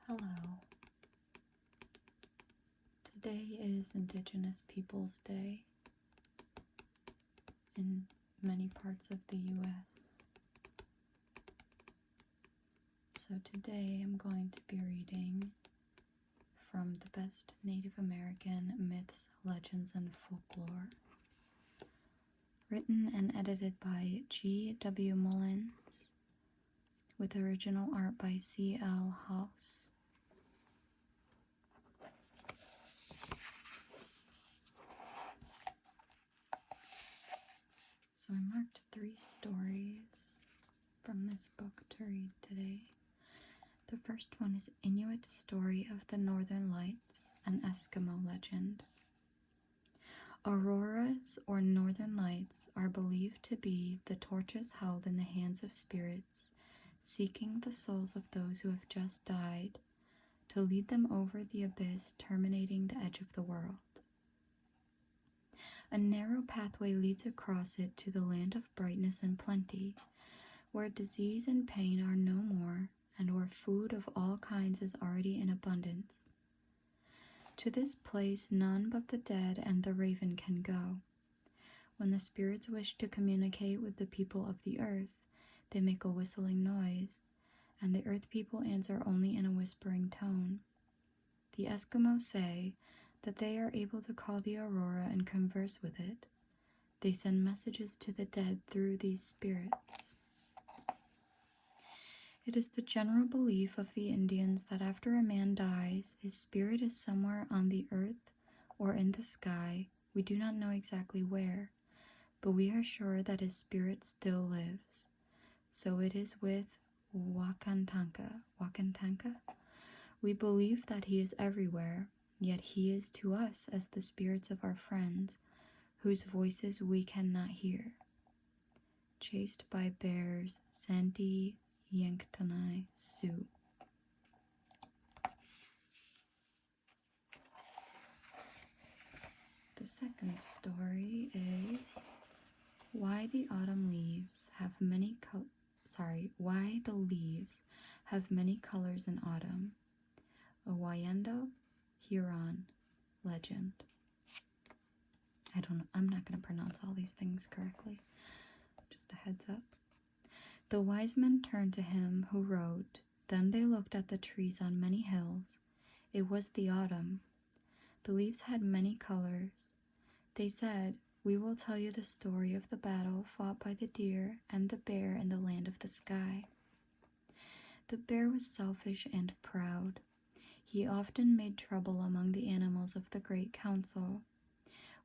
Hello. Today is Indigenous Peoples Day in many parts of the U.S. So today I'm going to be reading from the best Native American myths, legends, and folklore, written and edited by G.W. Mullins, with original art by C.L. House. So I marked 3 stories from this book to read today. The first one is Inuit Story of the Northern Lights, an Eskimo legend. Auroras, or northern lights, are believed to be the torches held in the hands of spirits seeking the souls of those who have just died to lead them over the abyss terminating the edge of the world. A narrow pathway leads across it to the land of brightness and plenty, where disease and pain are no more, and where food of all kinds is already in abundance. To this place none but the dead and the raven can go. When the spirits wish to communicate with the people of the earth, they make a whistling noise, and the earth people answer only in a whispering tone. The Eskimos say that they are able to call the aurora and converse with it. They send messages to the dead through these spirits. It is the general belief of the Indians that after a man dies, his spirit is somewhere on the earth or in the sky. We do not know exactly where, but we are sure that his spirit still lives. So it is with Wakantanka. We believe that he is everywhere, yet he is to us as the spirits of our friends, whose voices we cannot hear. Chased by bears, Santi Yanktonai Sioux. The second story is why the leaves have many colors in autumn. A Wayando Huron legend. I'm not going to pronounce all these things correctly. Just a heads up. The wise men turned to him who wrote, then they looked at the trees on many hills. It was the autumn. The leaves had many colors. They said, we will tell you the story of the battle fought by the deer and the bear in the land of the sky. The bear was selfish and proud. He often made trouble among the animals of the great council.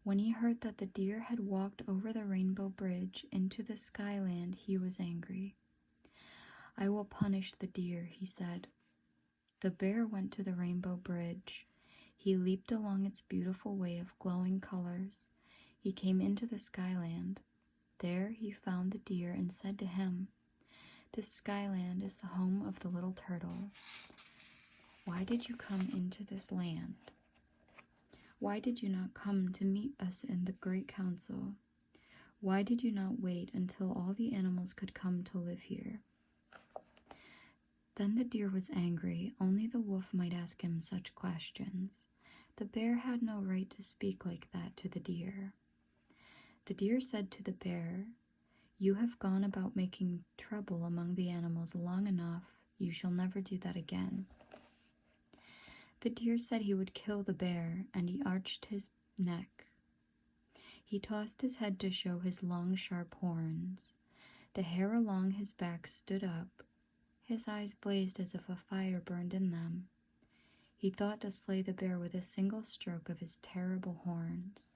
When he heard that the deer had walked over the rainbow bridge into the skyland, he was angry. I will punish the deer, he said. The bear went to the rainbow bridge. He leaped along its beautiful way of glowing colors. He came into the skyland. There he found the deer and said to him, this skyland is the home of the little turtle. Why did you come into this land? Why did you not come to meet us in the great council? Why did you not wait until all the animals could come to live here? Then the deer was angry. Only the wolf might ask him such questions. The bear had no right to speak like that to the deer. The deer said to the bear, you have gone about making trouble among the animals long enough. You shall never do that again. The deer said he would kill the bear, and he arched his neck. He tossed his head to show his long, sharp horns. The hair along his back stood up. His eyes blazed as if a fire burned in them. He thought to slay the bear with a single stroke of his terrible horns.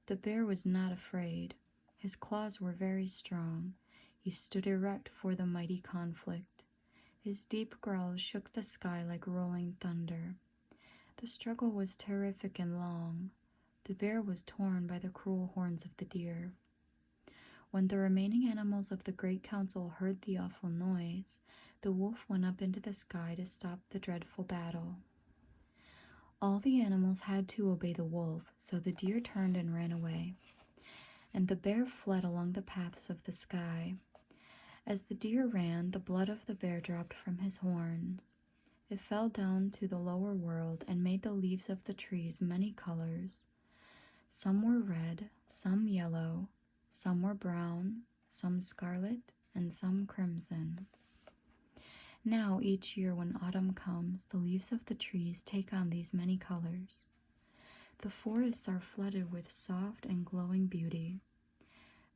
The bear was not afraid. His claws were very strong. He stood erect for the mighty conflict. His deep growls shook the sky like rolling thunder. The struggle was terrific and long. The bear was torn by the cruel horns of the deer. When the remaining animals of the great council heard the awful noise, the wolf went up into the sky to stop the dreadful battle. All the animals had to obey the wolf, so the deer turned and ran away, and the bear fled along the paths of the sky. As the deer ran, the blood of the bear dropped from his horns. It fell down to the lower world and made the leaves of the trees many colors. Some were red, some yellow, some were brown, some scarlet, and some crimson. Now, each year when autumn comes, the leaves of the trees take on these many colors. The forests are flooded with soft and glowing beauty.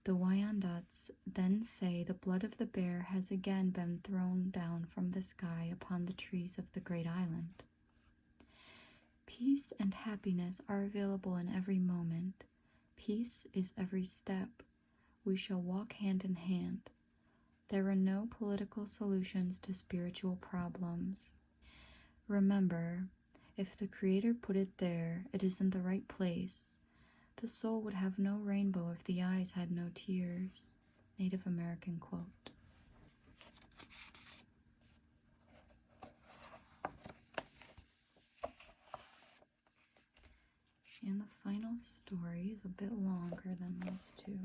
The Wyandots then say the blood of the bear has again been thrown down from the sky upon the trees of the great island. Peace and happiness are available in every moment. Peace is every step. We shall walk hand in hand. There are no political solutions to spiritual problems. Remember, if the Creator put it there, it is in the right place. The soul would have no rainbow if the eyes had no tears. Native American quote. And the final story is a bit longer than those two.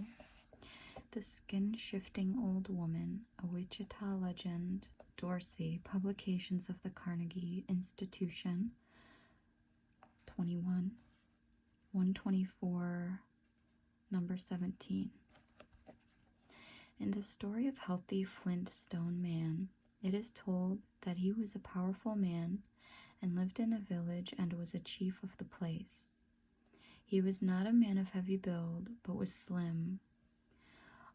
The Skin-Shifting Old Woman, a Wichita Legend, Dorsey, Publications of the Carnegie Institution, 21, 124, number 17. In the story of Healthy Flintstone Man, it is told that he was a powerful man and lived in a village and was a chief of the place. He was not a man of heavy build, but was slim.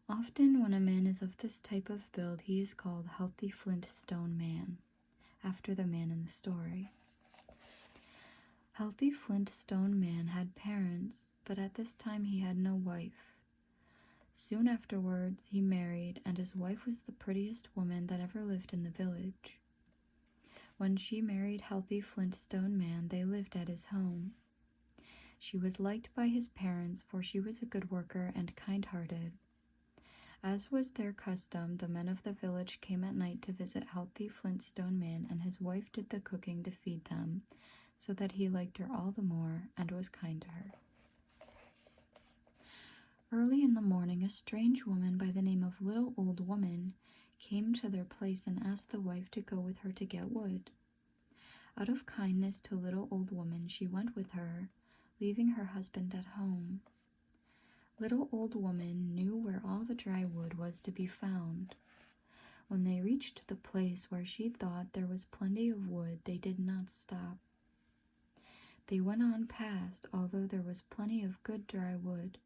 Often when a man is of this type of build, he is called Healthy Flintstone Man, after the man in the story. Healthy Flintstone Man had parents, but at this time he had no wife. Soon afterwards, he married, and his wife was the prettiest woman that ever lived in the village. When she married Healthy Flintstone Man, they lived at his home. She was liked by his parents, for she was a good worker and kind-hearted. As was their custom, the men of the village came at night to visit Healthy Flintstone Man, and his wife did the cooking to feed them, so that he liked her all the more and was kind to her. Early in the morning, a strange woman by the name of Little Old Woman came to their place and asked the wife to go with her to get wood. Out of kindness to Little Old Woman, she went with her, leaving her husband at home. Little Old Woman knew where all the dry wood was to be found. When they reached the place where she thought there was plenty of wood, they did not stop. They went on past, although there was plenty of good dry wood.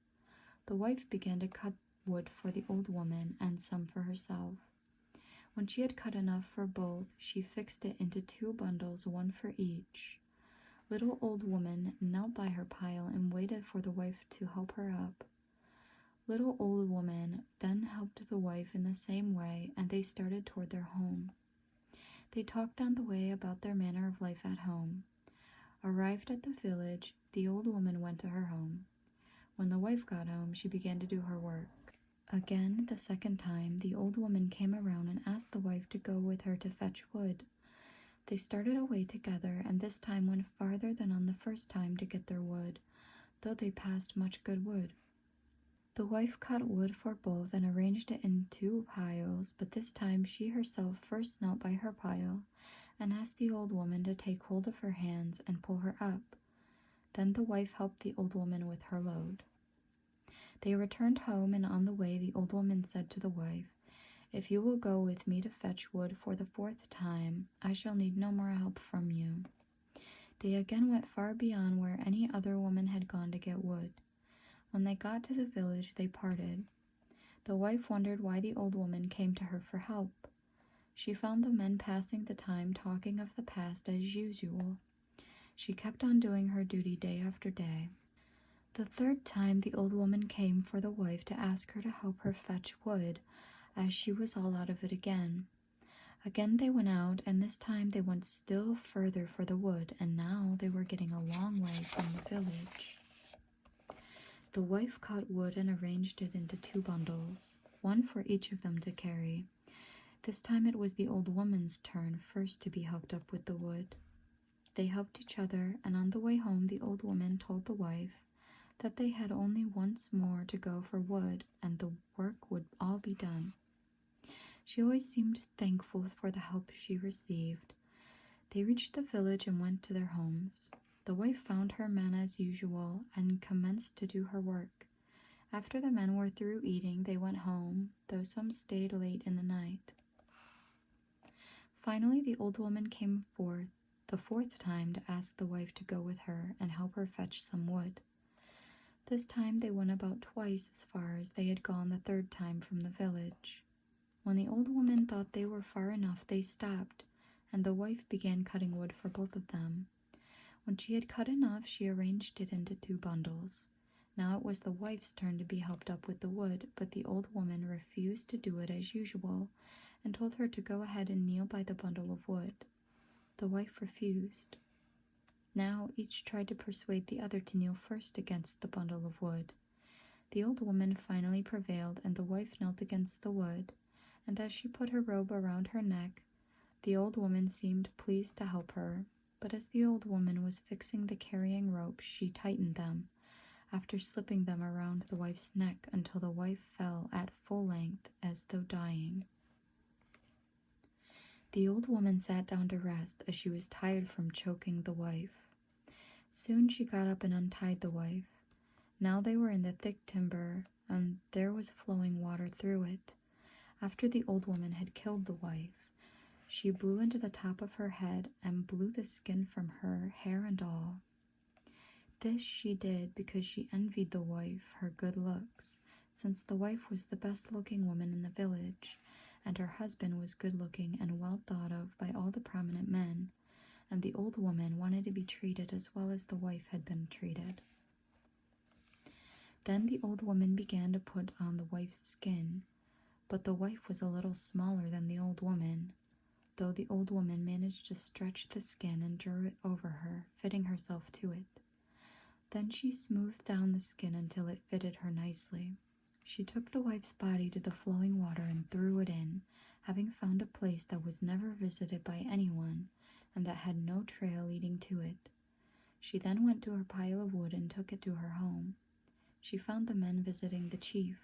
The wife began to cut wood for the old woman and some for herself. When she had cut enough for both, she fixed it into 2 bundles, one for each. Little Old Woman knelt by her pile and waited for the wife to help her up. Little Old Woman then helped the wife in the same way, and they started toward their home. They talked on the way about their manner of life at home. Arrived at the village, the old woman went to her home. When the wife got home, she began to do her work. Again, the second time, the old woman came around and asked the wife to go with her to fetch wood. They started away together, and this time went farther than on the first time to get their wood, though they passed much good wood. The wife cut wood for both and arranged it in 2 piles, but this time she herself first knelt by her pile and asked the old woman to take hold of her hands and pull her up. Then the wife helped the old woman with her load. They returned home, and on the way the old woman said to the wife, "If you will go with me to fetch wood for the 4th time, I shall need no more help from you." They again went far beyond where any other woman had gone to get wood. When they got to the village, they parted. The wife wondered why the old woman came to her for help. She found the men passing the time talking of the past as usual. She kept on doing her duty day after day. The 3rd time the old woman came for the wife to ask her to help her fetch wood, as she was all out of it again. Again they went out, and this time they went still further for the wood, and now they were getting a long way from the village. The wife cut wood and arranged it into 2 bundles, one for each of them to carry. This time it was the old woman's turn first to be helped up with the wood. They helped each other, and on the way home the old woman told the wife that they had only once more to go for wood, and the work would all be done. She always seemed thankful for the help she received. They reached the village and went to their homes. The wife found her men as usual and commenced to do her work. After the men were through eating, they went home, though some stayed late in the night. Finally, the old woman came forth the fourth time to ask the wife to go with her and help her fetch some wood. This time they went about twice as far as they had gone the third time from the village. When the old woman thought they were far enough, they stopped, and the wife began cutting wood for both of them. When she had cut enough, she arranged it into 2 bundles. Now it was the wife's turn to be helped up with the wood, but the old woman refused to do it as usual, and told her to go ahead and kneel by the bundle of wood. The wife refused. Now each tried to persuade the other to kneel first against the bundle of wood. The old woman finally prevailed, and the wife knelt against the wood, and as she put her robe around her neck, the old woman seemed pleased to help her, but as the old woman was fixing the carrying ropes, she tightened them, after slipping them around the wife's neck until the wife fell at full length as though dying. The old woman sat down to rest, as she was tired from choking the wife. Soon she got up and untied the wife. Now they were in the thick timber, and there was flowing water through it. After the old woman had killed the wife, she blew into the top of her head and blew the skin from her, hair and all. This she did because she envied the wife her good looks, since the wife was the best-looking woman in the village, and her husband was good-looking and well thought of by all the prominent men, and the old woman wanted to be treated as well as the wife had been treated. Then the old woman began to put on the wife's skin, but the wife was a little smaller than the old woman, though the old woman managed to stretch the skin and drew it over her, fitting herself to it. Then she smoothed down the skin until it fitted her nicely. She took the wife's body to the flowing water and threw it in, having found a place that was never visited by anyone and that had no trail leading to it. She then went to her pile of wood and took it to her home. She found the men visiting the chief.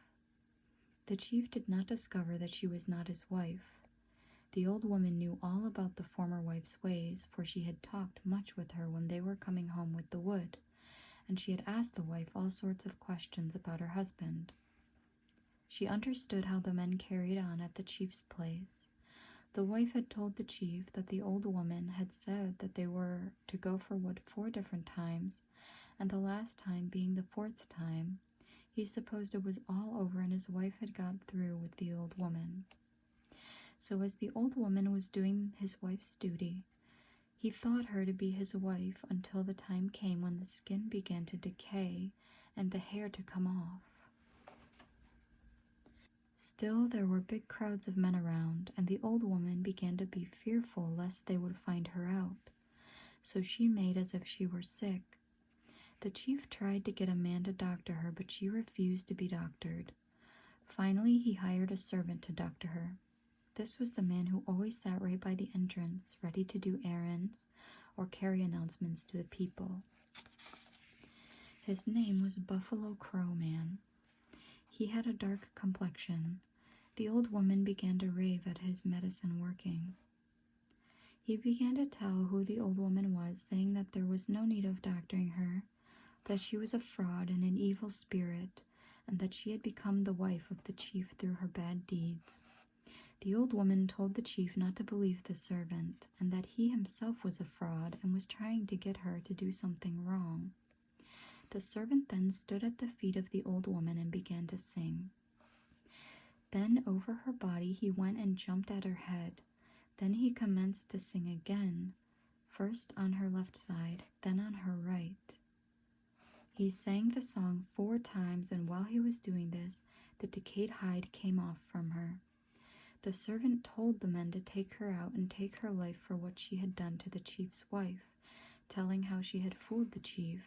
The chief did not discover that she was not his wife. The old woman knew all about the former wife's ways, for she had talked much with her when they were coming home with the wood, and she had asked the wife all sorts of questions about her husband. She understood how the men carried on at the chief's place. The wife had told the chief that the old woman had said that they were to go for wood 4 different times, and the last time being the 4th time, he supposed it was all over and his wife had got through with the old woman. So as the old woman was doing his wife's duty, he thought her to be his wife until the time came when the skin began to decay and the hair to come off. Still, there were big crowds of men around, and the old woman began to be fearful lest they would find her out, so she made as if she were sick. The chief tried to get a man to doctor her, but she refused to be doctored. Finally, he hired a servant to doctor her. This was the man who always sat right by the entrance, ready to do errands or carry announcements to the people. His name was Buffalo Crow Man. He had a dark complexion. The old woman began to rave at his medicine working. He began to tell who the old woman was, saying that there was no need of doctoring her, that she was a fraud and an evil spirit, and that she had become the wife of the chief through her bad deeds. The old woman told the chief not to believe the servant, and that he himself was a fraud and was trying to get her to do something wrong. The servant then stood at the feet of the old woman and began to sing. Then over her body he went and jumped at her head. Then he commenced to sing again, first on her left side, then on her right. He sang the song 4 times, and while he was doing this, the decayed hide came off from her. The servant told the men to take her out and take her life for what she had done to the chief's wife, telling how she had fooled the chief.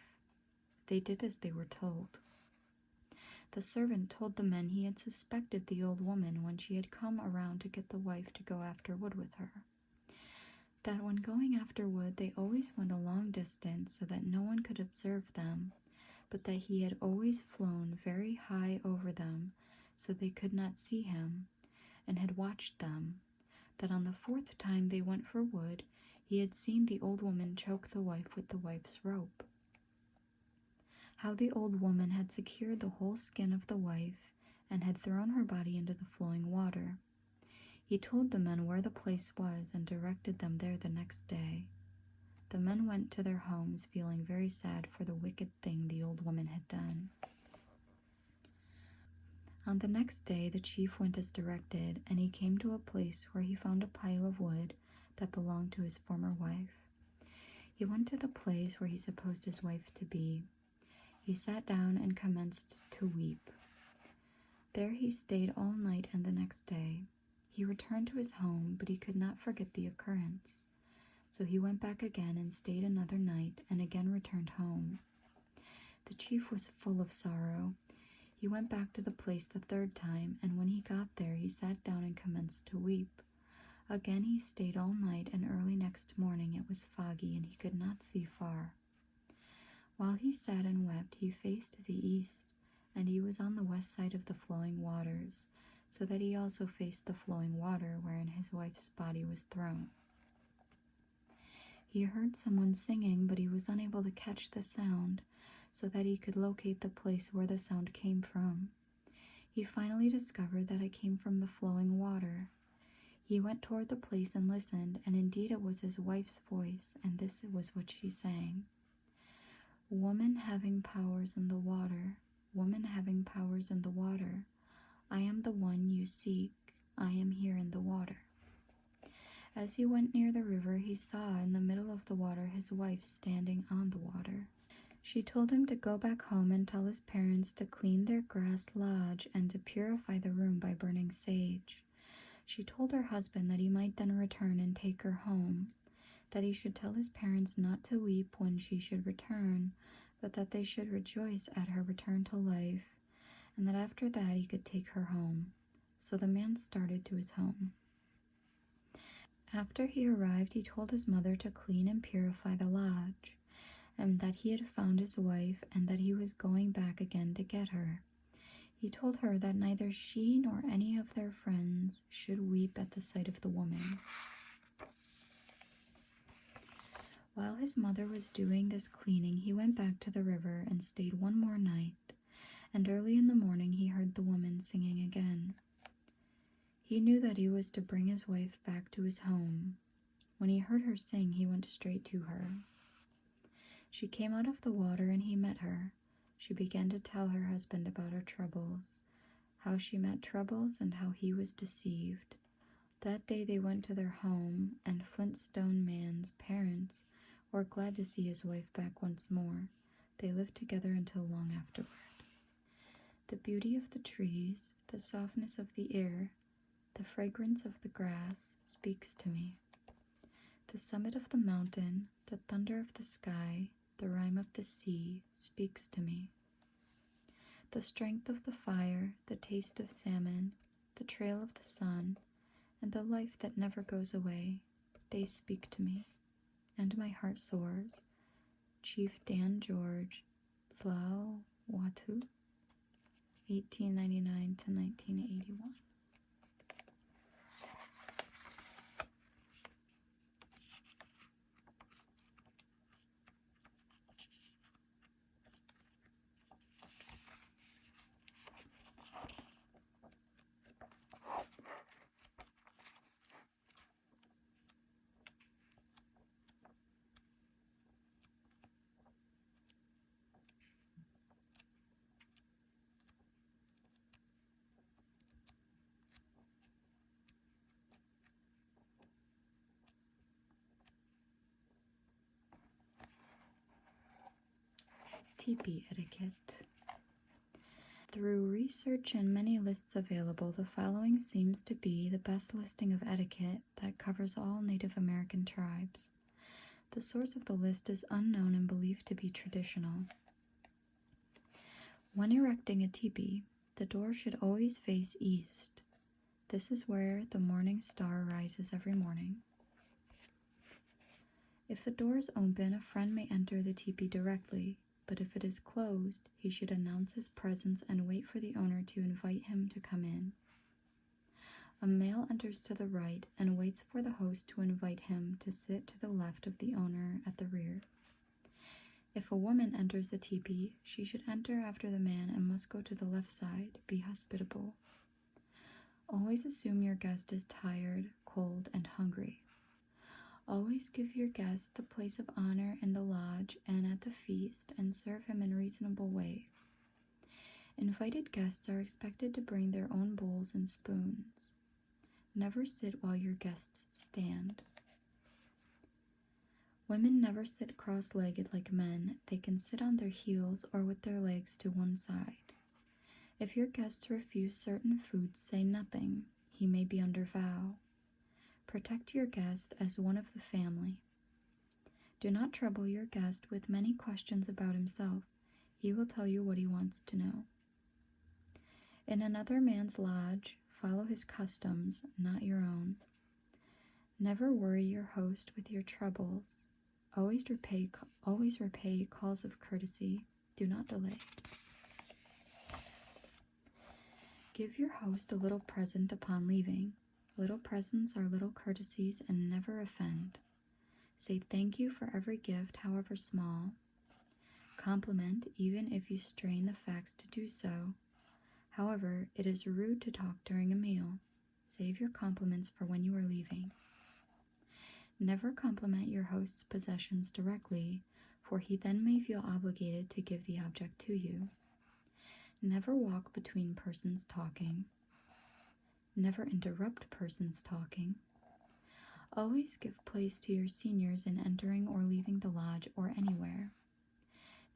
They did as they were told. The servant told the men he had suspected the old woman when she had come around to get the wife to go after wood with her. That when going after wood they always went a long distance so that no one could observe them, but that he had always flown very high over them so they could not see him, and had watched them, that on the 4th time they went for wood, He had seen the old woman choke the wife with the wife's rope. How the old woman had secured the whole skin of the wife and had thrown her body into the flowing water. He told the men where the place was and directed them there the next day. The men went to their homes feeling very sad for the wicked thing the old woman had done. On the next day, the chief went as directed, and he came to a place where he found a pile of wood that belonged to his former wife. He went to the place where he supposed his wife to be. He sat down and commenced to weep. There he stayed all night and the next day. He returned to his home, but he could not forget the occurrence. So he went back again and stayed another night and again returned home. The chief was full of sorrow. He went back to the place the third time, and when he got there, he sat down and commenced to weep. Again he stayed all night, and early next morning it was foggy, and he could not see far. While he sat and wept, he faced the east, and he was on the west side of the flowing waters, so that he also faced the flowing water wherein his wife's body was thrown. He heard someone singing, but he was unable to catch the sound, so that he could locate the place where the sound came from. He finally discovered that it came from the flowing water. He went toward the place and listened, and indeed it was his wife's voice, and this was what she sang. Woman having powers in the water, woman having powers in the water, I am the one you seek, I am here in the water. As he went near the river, he saw in the middle of the water his wife standing on the water. She told him to go back home and tell his parents to clean their grass lodge and to purify the room by burning sage. She told her husband that he might then return and take her home, that he should tell his parents not to weep when she should return, but that they should rejoice at her return to life, and that after that he could take her home. So the man started to his home. After he arrived, he told his mother to clean and purify the lodge, and that he had found his wife, and that he was going back again to get her. He told her that neither she nor any of their friends should weep at the sight of the woman. While his mother was doing this cleaning, he went back to the river and stayed one more night, and early in the morning he heard the woman singing again. He knew that he was to bring his wife back to his home. When he heard her sing, he went straight to her. She came out of the water and he met her. She began to tell her husband about her troubles, how she met troubles and how he was deceived. That day they went to their home, and Flintstone Man's parents were glad to see his wife back once more. They lived together until long afterward. The beauty of the trees, the softness of the air, the fragrance of the grass speaks to me. The summit of the mountain, the thunder of the sky, the rhyme of the sea speaks to me. The strength of the fire, the taste of salmon, the trail of the sun, and the life that never goes away, they speak to me, and my heart soars. Chief Dan George, Tsleil-Waututh, 1899 to 1981. Teepee etiquette. Through research and many lists available, the following seems to be the best listing of etiquette that covers all Native American tribes. The source of the list is unknown and believed to be traditional. When erecting a teepee, the door should always face east. This is where the morning star rises every morning. If the door is open, a friend may enter the teepee directly, but if it is closed, he should announce his presence and wait for the owner to invite him to come in. A male enters to the right and waits for the host to invite him to sit to the left of the owner at the rear. If a woman enters the teepee, she should enter after the man and must go to the left side. Be hospitable. Always assume your guest is tired, cold, and hungry. Always give your guest the place of honor in the lodge and at the feast, and serve him in reasonable ways. Invited guests are expected to bring their own bowls and spoons. Never sit while your guests stand. Women never sit cross-legged like men. They can sit on their heels or with their legs to one side. If your guests refuse certain foods, say nothing. He may be under vow. Protect your guest as one of the family. Do not trouble your guest with many questions about himself. He will tell you what he wants to know. In another man's lodge, follow his customs, not your own. Never worry your host with your troubles. Always repay calls of courtesy. Do not delay. Give your host a little present upon leaving. Little presents are little courtesies and never offend. Say thank you for every gift, however small. Compliment even if you strain the facts to do so. However, it is rude to talk during a meal. Save your compliments for when you are leaving. Never compliment your host's possessions directly, for he then may feel obligated to give the object to you. Never walk between persons talking. Never interrupt persons talking. Always give place to your seniors in entering or leaving the lodge or anywhere.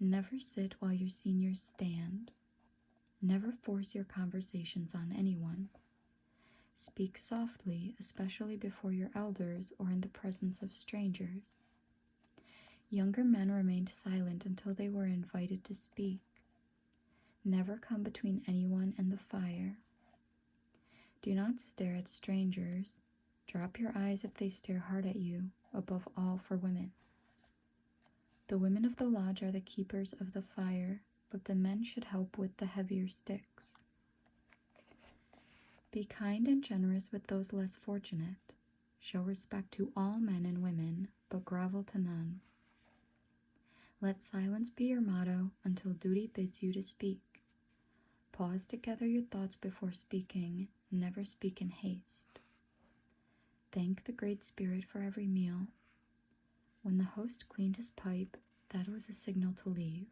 Never sit while your seniors stand. Never force your conversations on anyone. Speak softly, especially before your elders or in the presence of strangers. Younger men remained silent until they were invited to speak. Never come between anyone and the fire. Do not stare at strangers. Drop your eyes if they stare hard at you, above all for women. The women of the lodge are the keepers of the fire, but the men should help with the heavier sticks. Be kind and generous with those less fortunate. Show respect to all men and women, but grovel to none. Let silence be your motto until duty bids you to speak. Pause to gather your thoughts before speaking. Never speak in haste. Thank the Great Spirit for every meal. When the host cleaned his pipe, that was a signal to leave.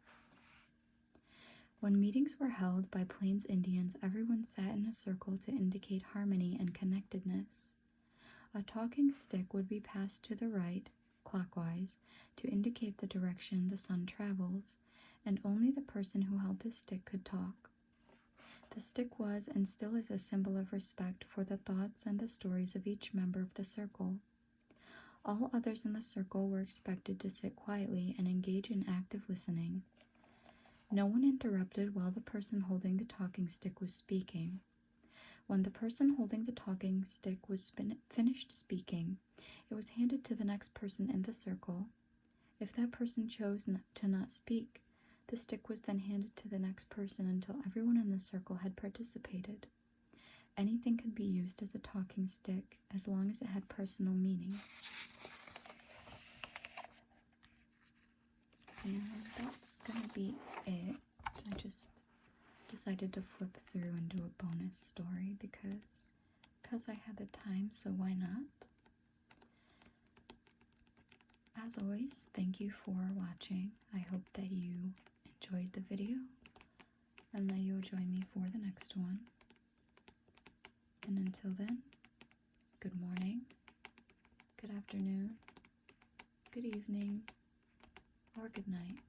When meetings were held by Plains Indians, everyone sat in a circle to indicate harmony and connectedness. A talking stick would be passed to the right, clockwise, to indicate the direction the sun travels, and only the person who held the stick could talk. The stick was and still is a symbol of respect for the thoughts and the stories of each member of the circle. All others in the circle were expected to sit quietly and engage in active listening. No one interrupted while the person holding the talking stick was speaking. When the person holding the talking stick was finished speaking, it was handed to the next person in the circle. If that person chose to not speak, the stick was then handed to the next person until everyone in the circle had participated. Anything could be used as a talking stick as long as it had personal meaning. And that's going to be it. I just decided to flip through and do a bonus story because I had the time, so why not? As always, thank you for watching. I hope that you enjoyed the video and that you'll join me for the next one. And until then, good morning, good afternoon, good evening, or good night.